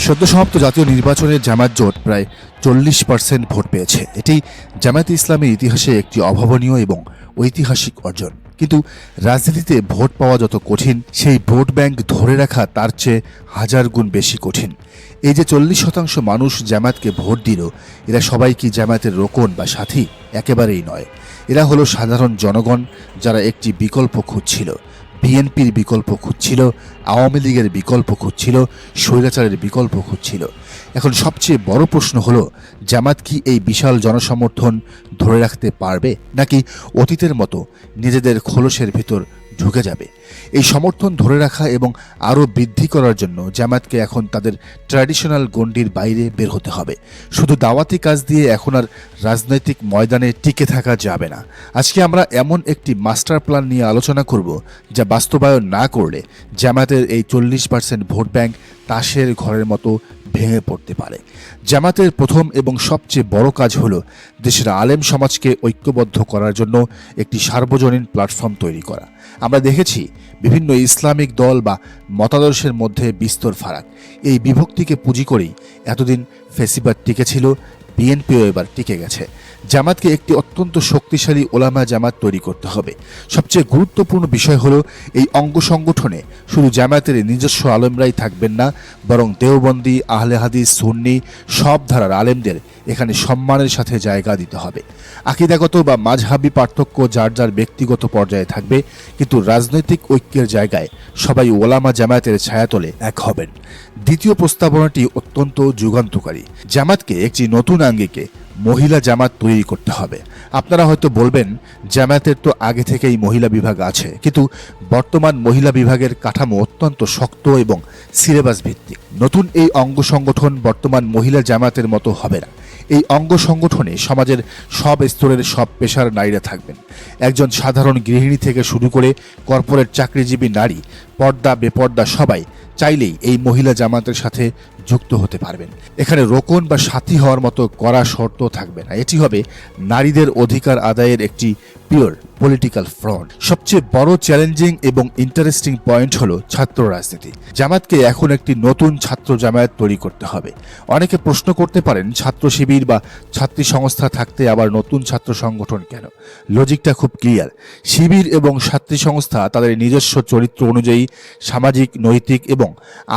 সদ্য সমাপ্ত জাতীয় নির্বাচনে জামায়াত জোট প্রায় 40% ভোট পেয়েছে। এটি জামায়াতে ইসলামের ইতিহাসে একটি অভাবনীয় এবং ঐতিহাসিক অর্জন। কিন্তু রাজনীতিতে ভোট পাওয়া যত কঠিন, সেই ভোট ব্যাংক ধরে রাখা তার চেয়ে হাজার গুণ বেশি কঠিন। এই যে 40% মানুষ জামায়াতকে ভোট দিল, এরা সবাই কি জামায়াতের রোকন বা সাথী? একেবারেই নয়। এরা হলো সাধারণ জনগণ, যারা একটি বিকল্প খুঁজছিল। বিএনপির বিকল্প খুঁজছিল, আওয়ামী লীগের বিকল্প খুঁজছিল, স্বৈরাচারের বিকল্প খুঁজছিল। এখন সবচেয়ে বড় প্রশ্ন হলো, জামায়াত কি এই বিশাল জনসমর্থন ধরে রাখতে পারবে, নাকি অতীতের মতো নিজেদের খোলসের ভিতর ঢুকে যাবে? এই সমর্থন ধরে রাখা এবং আরও বৃদ্ধি করার জন্য জামায়াতকে এখন তাদের ট্র্যাডিশনাল গণ্ডির বাইরে বের হতে হবে। শুধু দাওয়াতি কাজ দিয়ে এখন আর রাজনৈতিক ময়দানে টিকে থাকা যাবে না। আজকে আমরা এমন একটি মাস্টার প্ল্যান নিয়ে আলোচনা করব, যা বাস্তবায়ন না করলে জামায়াতের এই 40% ভোট ব্যাংক তাসের ঘরের মতো ভেঙে পড়তে পারে। জামায়াতের প্রথম এবং সবচেয়ে বড় কাজ হলো দেশের আলেম সমাজকে ঐক্যবদ্ধ করার জন্য একটি সার্বজনীন প্ল্যাটফর্ম তৈরি করা। আমরা দেখেছি বিভিন্ন ইসলামিক দল বা মতাদর্শের মধ্যে বিস্তর ফারাক। এই বিভক্তিকে পুঁজি করেই এতদিন ফেসিবাদ টিকেছিল, বিএনপিও এবার টিকে গেছে। জামায়াতকে একটি অত্যন্ত শক্তিশালী ওলামা জামাত তৈরি করতে হবে। সবচেয়ে গুরুত্বপূর্ণ বিষয় হলো, এই অঙ্গ সংগঠনে শুধু জামায়াতের নিজস্ব আলেমরাই থাকবেন না, বরং দেওবন্দি, আহলে হাদিস, সুন্নি সব ধারার আলেমদের এখানে সম্মানের সাথে জায়গা দিতে হবে। আকীদাগত বা মাযহাবী পার্থক্য যার যার ব্যক্তিগত পর্যায়ে থাকবে, কিন্তু রাজনৈতিক ঐক্যের জায়গায় সবাই ওলামা জামায়াতের ছায়াতলে এক হবেন। দ্বিতীয় প্রস্তাবনাটি অত্যন্ত যুগান্তকারী। জামায়াতকে একটি নতুন আঙ্গিকে মহিলা জামাত তৈরি করতে হবে। আপনারা হয়তো বলবেন, জামায়াতের তো আগে থেকেই মহিলা বিভাগ আছে, কিন্তু বর্তমান মহিলা বিভাগের কাঠামো অত্যন্ত শক্ত এবং সিলেবাস ভিত্তিক। নতুন এই অঙ্গ সংগঠন বর্তমান মহিলা জামায়াতের মতো হবে না। এই অঙ্গ সংগঠনে সমাজের সব স্তরের সব পেশার নারীরা থাকবেন। একজন সাধারণ গৃহিণী থেকে শুরু করে কর্পোরেট চাকরিজীবী নারী, পর্দা বেপর্দা সবাই চাইলেই এই মহিলা জামাতের সাথে যুক্ত হতে পারবেন। এখানে রোকন বা সাথী হওয়ার মতো কড়া শর্ত থাকবে না। এটি হবে নারীদের অধিকার আদায়ের একটি পিওর পলিটিক্যাল ফ্রন্ট। সবচেয়ে বড় চ্যালেঞ্জিং এবং ইন্টারেস্টিং পয়েন্ট হলো ছাত্র রাজনীতি। জামায়াতকে এখন একটি নতুন ছাত্র জামায়াত তৈরি করতে হবে। অনেকে প্রশ্ন করতে পারেন, ছাত্র শিবির বা ছাত্রী সংস্থা থাকতে আবার নতুন ছাত্র সংগঠন কেন? লজিকটা খুব ক্লিয়ার। শিবির এবং ছাত্রী সংস্থা তাদের নিজস্ব চরিত্র অনুযায়ী সামাজিক, নৈতিক এবং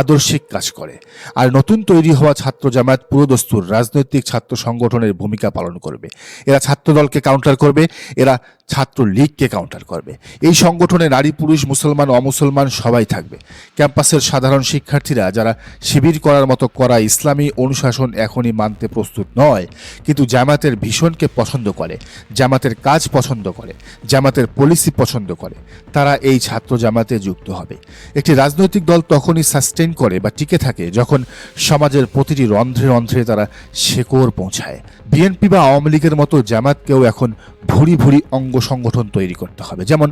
আদর্শিক কাজ করে। আর নতুন তৈরি হওয়া ছাত্র জামায়াত পুরোদস্তুর রাজনৈতিক ছাত্র সংগঠনের ভূমিকা পালন করবে। এরা ছাত্র দলকে কাউন্টার করবে, এরা ছাত্র লীগকে কাউন্টার করবে। এই সংগঠনে নারী, পুরুষ, মুসলমান, অমুসলমান সবাই থাকবে। ক্যাম্পাসের সাধারণ শিক্ষার্থীরা যারা শিবির করার মতো করা ইসলামী অনুশাসন এখনই মানতে প্রস্তুত নয়, কিন্তু জামায়াতের ভীষণকে পছন্দ করে, জামায়াতের কাজ পছন্দ করে, জামায়াতের পলিসি পছন্দ করে, তারা এই ছাত্র জামায়াতে যুক্ত হবে। একটি রাজনৈতিক দল তখনই সাস্টেইন করে বা টিকে থাকে যখন সমাজের প্রতিটি রন্ধ্রে রন্ধ্রে তারা শেকড় পৌঁছায়। বিএনপি বা আওয়ামী লীগের মতো জামায়াতকেও এখন ভুরি ভুরি অঙ্গ সংগঠন তৈরি করতে হবে। যেমন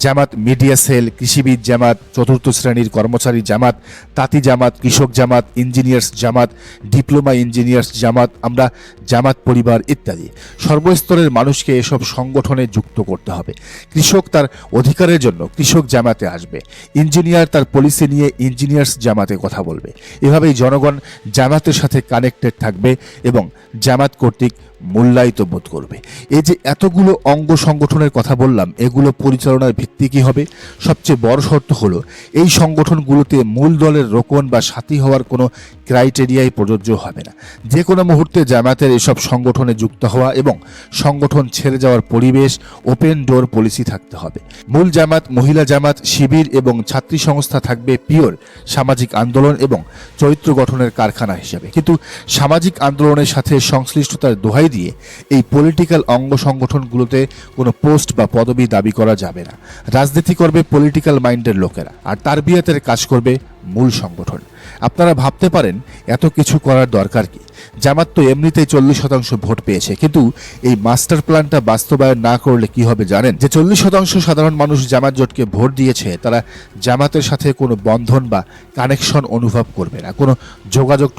জামাত মিডিয়া সেল, কৃষিবিদ জামাত, চতুর্থ শ্রেণীর কর্মচারী জামাত, তাঁতি জামাত, কৃষক জামাত, ইঞ্জিনিয়ার্স জামাত, ডিপ্লোমা ইঞ্জিনিয়ার্স জামাত, আমরা জামাত পরিবার ইত্যাদি। সর্বস্তরের মানুষকে এসব সংগঠনে যুক্ত করতে হবে। কৃষক তার অধিকারের জন্য কৃষক জামাতে আসবে, ইঞ্জিনিয়ার তার পলিসি নিয়ে ইঞ্জিনিয়ার্স জামাতে কথা বলবে। এভাবেই জনগণ জামাতের সাথে কানেক্টেড থাকবে এবং জামাত কর্তৃক মূল্যায়িত বোধ করবে। এই যে এতগুলো অঙ্গ সংগঠনের কথা বললাম, এগুলো পরিচালনার ভিত্তি কী হবে? সবচেয়ে বড় শর্ত হলো, এই সংগঠনগুলোতে মূল দলের রোকন বা সাথী হওয়ার কোনো ক্রাইটেরিয়াই প্রযোজ্য হবে না। যে কোনো মুহূর্তে জামায়াতের এসব সংগঠনে যুক্ত হওয়া এবং সংগঠন ছেড়ে যাওয়ার পরিবেশ, ওপেন ডোর পলিসি থাকতে হবে। মূল জামাত, মহিলা জামাত, শিবির এবং ছাত্রী সংস্থা থাকবে পিওর সামাজিক আন্দোলন এবং চরিত্র গঠনের কারখানা হিসেবে। কিন্তু সামাজিক আন্দোলনের সাথে সংশ্লিষ্টতার দোহাই দিয়ে এই পলিটিক্যাল অঙ্গ সংগঠনগুলোতে কোনো পোস্ট বা পদবি দাবি করা যাবে না। রাজনীতি করবে পলিটিক্যাল মাইন্ডের লোকেরা, আর তারবিয়াতের কাজ করবে মূল সংগঠন। আপনারা ভাবতে পারেন, এত কিছু করার দরকার কি? জামাত তো এমনিতেই 40% ভোট পেয়েছে, কিন্তু এই মাস্টার প্ল্যানটা বাস্তবায়ন না করলে কি হবে জানেন? যে 40% সাধারণ মানুষ জামাত জোটকে ভোট দিয়েছে, তারা জামাতের সাথে কোনো বন্ধন বা কানেকশন অনুভব করবে না, কোনো যোগাযোগ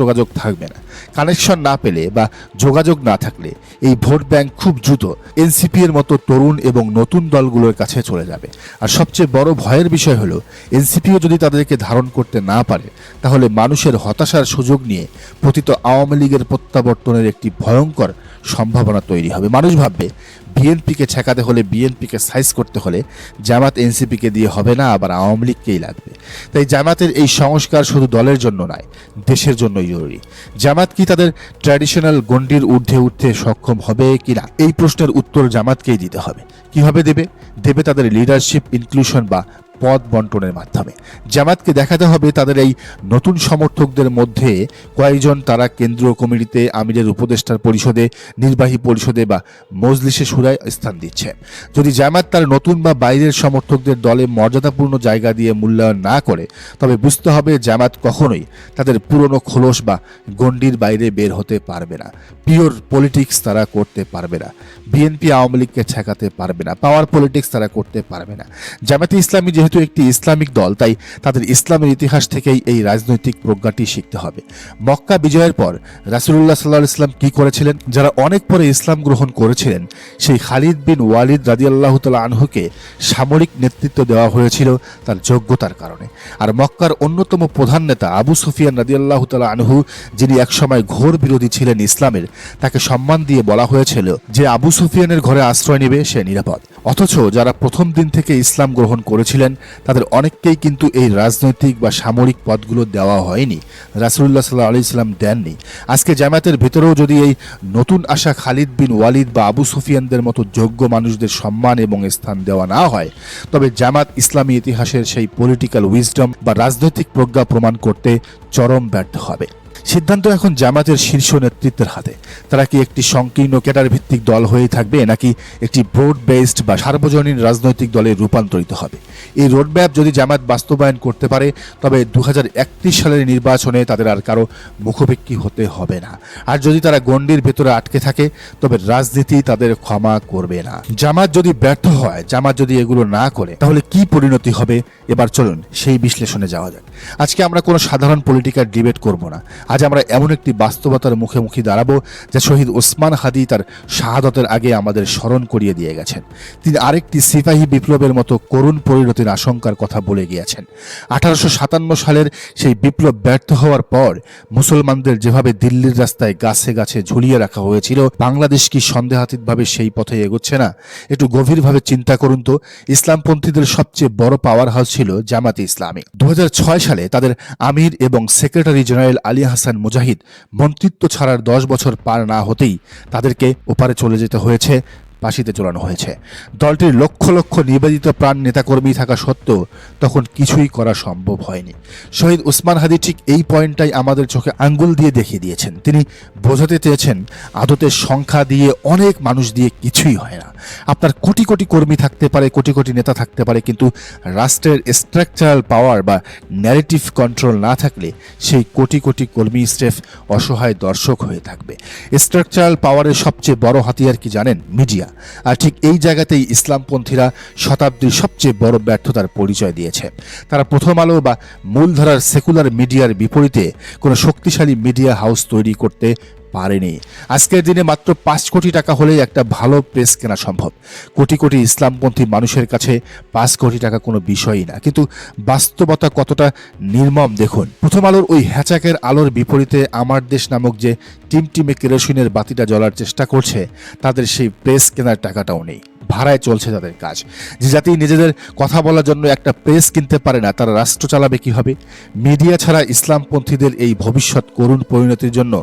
থাকবে না। কানেকশন না পেলে বা যোগাযোগ না থাকলে এই ভোট ব্যাংক খুব দ্রুত এনসিপি এর মতো তরুণ এবং নতুন দলগুলোর কাছে চলে যাবে। আর সবচেয়ে বড় ভয়ের বিষয় হলো, এনসিপিও যদি তাদেরকে ধারণ করতে করতে না পারে, তাহলে মানুষের হতাশার সুযোগ নিয়ে পতিত আওয়ামী লীগের প্রত্যাবর্তনের একটি ভয়ঙ্কর সম্ভাবনা তৈরি হবে। মানুষ ভাববে বিএনপিকে ঠেকাতে হলে, বিএনপিকে সাইজ করতে হলে জামাত এনসিপিকে দিয়ে হবে না, আবার আওয়ামী লীগকেই লাগবে। তাই জামাতের এই সংস্কার শুধু দলের জন্য নয়, দেশের জন্যই জরুরি। জামাত কি তাদের ট্র্যাডিশনাল গণ্ডির ঊর্ধ্বে উঠতে সক্ষম হবে কিনা, এই প্রশ্নের উত্তর জামাতকেই দিতে হবে। কিভাবে দেবে তাদের লিডারশিপ ইনক্লুশন বা পদ বন্টনের মাধ্যমে। জামাতকে দেখাতে হবে তাদের এই নতুন সমর্থকদের মধ্যে কয়েকজন তারা কেন্দ্রীয় কমিটিতে, আমিরের উপদেষ্টার পরিষদে, নির্বাহী পরিষদে বা মজলিসে শুরায় স্থান দিচ্ছে। যদি জামাত তার নতুন বা বাইরের সমর্থকদের দলে মর্যাদাপূর্ণ জায়গা দিয়ে মূল্যায়ন না করে, তবে বুঝতে হবে জামাত কখনোই তাদের পুরনো খোলস বা গণ্ডির বাইরে বের হতে পারবে না। পিওর পলিটিক্স তারা করতে পারবে না। বিএনপি আওয়ামী লীগকে ঠেকাতে পারবে না। পাওয়ার পলিটিক্স তারা করতে পারবে না। জামাতে ইসলামী যেহেতু একটি ইসলামিক দল, তাই তাদের ইসলামের ইতিহাস থেকেই এই রাজনৈতিক প্রজ্ঞাটি শিখতে হবে। মক্কা বিজয়ের পর রাসূলুল্লাহ সাল্লাল্লাহু আলাইহি ওয়াসাল্লাম কি করেছিলেন? যারা অনেক পরে ইসলাম গ্রহণ করেছিলেন, সেই খালিদ বিন ওয়ালিদ রাদিয়াল্লাহু তাআলা আনহুকে সামরিক নেতৃত্ব দেওয়া হয়েছিল তার যোগ্যতার কারণে। আর মক্কার অন্যতম প্রধান নেতা আবু সুফিয়ান রাদিয়াল্লাহু তাআলা আনহু, যিনি একসময় ঘোর বিরোধী ছিলেন ইসলামের, তাকে সম্মান দিয়ে বলা হয়েছিল যে আবু সুফিয়ানের ঘরে আশ্রয় নেবে সে নিরাপদ। অথচ যারা প্রথম দিন থেকে ইসলাম গ্রহণ করেছিলেন তাদের অনেককেই কিন্তু এই রাজনৈতিক বা সামরিক পদগুলো দেওয়া হয়নি, রাসূলুল্লাহ সাল্লাল্লাহু আলাইহি ওয়াসাল্লাম দেননি। আজকে জামায়াতের ভেতরেও যদি এই নতুন আসা খালিদ বিন ওয়ালিদ বা আবু সুফিয়ানদের মতো যোগ্য মানুষদের সম্মান এবং স্থান দেওয়া না হয়, তবে জামাত ইসলামী ইতিহাসের সেই পলিটিক্যাল উইজডম বা রাজনৈতিক প্রজ্ঞা প্রমাণ করতে চরম ব্যর্থ হবে। সিদ্ধান্ত এখন জামাতের শীর্ষ নেতৃত্বের হাতে। তারা কি একটি সংকীর্ণ ক্যাডার ভিত্তিক দল হয়ে থাকবে, নাকি একটি ব্রড বেসড বা সার্বজনীন রাজনৈতিক দলে রূপান্তরিত হবে? এই রোডম্যাপ যদি জামাত বাস্তবায়ন করতে পারে, তবে 2031 সালের নির্বাচনে তাদের আর কারো মুখোপেক্ষী হতে হবে না। আর যদি তারা গণ্ডির ভেতরে আটকে থাকে, তবে রাজনীতি তাদের ক্ষমা করবে না। জামাত যদি ব্যর্থ হয়, জামাত যদি এগুলো না করে, তাহলে কি পরিণতি হবে? এবার চলুন সেই বিশ্লেষণে যাওয়া যাক। আজকে আমরা কোনো সাধারণ পলিটিক্যাল ডিবেট করব না। আজ আমরা এমন একটি বাস্তবতার মুখোমুখি দাঁড়াবো যা শহীদ ওসমান হাদি তার শাহাদতের আগে আমাদের স্মরণ করিয়ে দিয়ে গেছেন। তিনি আরেকটি সিপাহী বিপ্লবের মতো করুণ পরিণতির আশঙ্কার কথা বলে গিয়েছেন। 1857 সালের সেই বিপ্লব ব্যর্থ হওয়ার পর মুসলমানদের যেভাবে দিল্লির রাস্তায় গাছে গাছে ঝুলিয়ে রাখা হয়েছিল, বাংলাদেশ কি সন্দেহাতীতভাবে সেই পথে এগোচ্ছে না? একটু গভীরভাবে চিন্তা করুন তো। ইসলামপন্থীদের সবচেয়ে বড় পাওয়ার হাউস ছিল জামাতে ইসলামী। 2006 সালে তাদের আমির এবং সেক্রেটারি জেনারেল আলী হাসান মুজাহিদ মন্ত্রিত্ব ছাড়ার 10 বছর পার না হতেই তাদেরকে ওপারে চলে যেতে হয়েছে, ফাঁসিতে ঝোলানো হয়েছে। দলটির লক্ষ লক্ষ নিবেদিত প্রাণ নেতাকর্মী থাকা সত্ত্বেও তখন কিছুই করা সম্ভব হয়নি। শহীদ ওসমান হাদি ঠিক এই পয়েন্টটাই আমাদের চোখে আঙ্গুল দিয়ে দেখিয়ে দিয়েছেন। তিনি বোঝাতে চেয়েছেন আদতে সংখ্যা দিয়ে, অনেক মানুষ দিয়ে কিছুই হয় না। আপনার কোটি কোটি কর্মী থাকতে পারে, কোটি কোটি নেতা থাকতে পারে, কিন্তু রাষ্ট্রের স্ট্রাকচারাল পাওয়ার বা ন্যারেটিভ কন্ট্রোল না থাকলে সেই কোটি কোটি কর্মী স্রেফ অসহায় দর্শক হয়ে থাকবে। স্ট্রাকচারাল পাওয়ারের সবচেয়ে বড় হাতিয়ার কি জানেন? মিডিয়া। আর ঠিক এই জায়গাতেই ইসলামপন্থীরা শতাব্দীর সবচেয়ে বড় ব্যর্থতার পরিচয় দিয়েছে। তারা প্রথম আলো বা মূলধারার সেকুলার মিডিয়ার বিপরীতে কোনো শক্তিশালী মিডিয়া হাউস তৈরি করতে পারেনি। আজকের দিনে মাত্র 5 কোটি টাকা হলেই একটা ভালো প্রেস কেনা সম্ভব। কোটি কোটি ইসলামপন্থী মানুষের কাছে 5 কোটি টাকা কোনো বিষয়ই না। কিন্তু বাস্তবতা কতটা নির্মম দেখুন। প্রথম আলোর ওই হ্যাচাকের আলোর বিপরীতে আমার দেশ নামক যে টিমটিমে কেরোসিনের বাতিটা জ্বলার চেষ্টা করছে, তাদের সেই প্রেস কেনার টাকাটাও নেই। ভাড়ায় চলছে তাদের কাজ। যে জাতি নিজেদের কথা বলার জন্য একটা প্রেস কিনতে পারে না, তারা রাষ্ট্র চালাবে কিভাবে? মিডিয়া ছাড়া ইসলামপন্থীদের এই ভবিষ্যৎ করুণ পরিণতির জন্য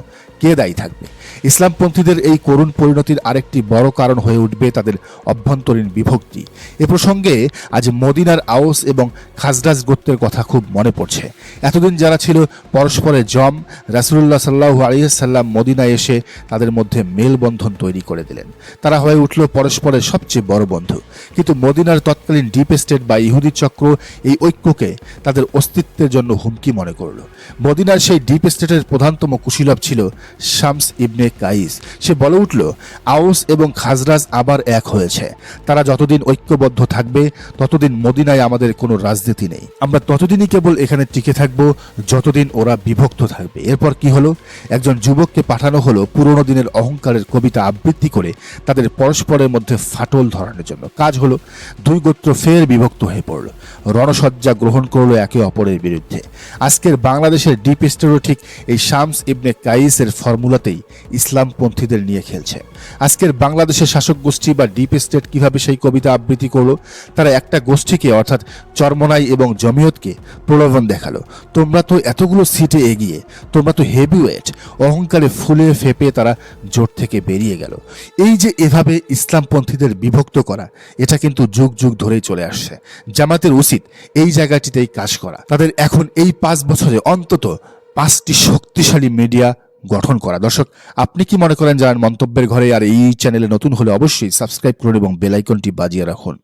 কে দায়ী থাকবে? ইসলামপন্থীদের এই করুণ পরিণতির আরেকটি বড় কারণ হয়ে উঠবে তাদের অভ্যন্তরীণ বিভক্তি। এ প্রসঙ্গে আজ মদিনার আওস এবং খাজরাজ গোত্রের কথা খুব মনে পড়ছে। এতদিন যারা ছিল পরস্পরের জম, রাসূলুল্লাহ সাল্লাল্লাহু আলাইহি ওয়াসাল্লাম মদিনায় এসে তাদের মধ্যে মেলবন্ধন তৈরি করে দিলেন। তারা হয়ে উঠল পরস্পরের সবচেয়ে বড় বন্ধু। কিন্তু মদিনার তৎকালীন ডিপ স্টেট বা ইহুদি চক্র এই ঐক্যকে তাদের অস্তিত্বের জন্য হুমকি মনে করল। মদিনার সেই ডিপ স্টেটের প্রধানতম কুশীলব ছিল শামস ইবনে কাইস। সে বলে উঠল, আউস এবং খাজরাজ আবার এক হয়েছে। তারা যতদিন ঐক্যবদ্ধ থাকবে ততদিন মদিনায় আমাদের কোনো রাজনীতি নেই। আমরা ততদিনই কেবল এখানে টিকে থাকবো যতদিন ওরা বিভক্ত থাকবে। এরপর কি হলো? একজন যুবককে পাঠানো হলো পুরনো দিনের অহংকারের কবিতা আবৃত্তি করে তাদের পরস্পরের মধ্যে ফাটল ফাটল ধরানোর জন্য। কাজ হলো, দুই গোত্র ফের বিভক্ত হয়ে পড়ল, রণসজ্জা গ্রহণ করলো একে অপরের বিরুদ্ধে। আজকের বাংলাদেশের ডিপ স্টেটও ঠিক এই শামস ইবনে কাইসের ফর্মুলাতেই ইসলামপন্থীদের নিয়ে খেলছে। আজকের বাংলাদেশের শাসক গোষ্ঠী বা ডিপ স্টেট কিভাবে সেই কবিতা আবৃত্তি করলো, তারা একটা গোষ্ঠীকে অর্থাৎ চরমনাই এবং জমিয়তকে প্রলোভন দেখালো, তোমরা তো এতগুলো সিটে এগিয়ে, তোমরা তো হেভিওয়েট। অহংকারে ফুলে ফেপে তারা জোট থেকে বেরিয়ে গেল। এই যে এভাবে ইসলামপন্থীদের বিভক্ত করা, এটা কিন্তু যুগ যুগ ধরেই চলে আসছে। জামাতের উচিত এই জায়গাটিতেই কাজ করা। তাদের এখন এই 5 বছরে অন্তত 5টি শক্তিশালী মিডিয়া গঠন করা। দর্শক, আপনি কি মনে করেন? জানান মন্তব্যের ঘরে। আর এই চ্যানেলে নতুন হলে অবশ্যই সাবস্ক্রাইব করুন এবং বেল আইকনটি বাজিয়ে রাখুন।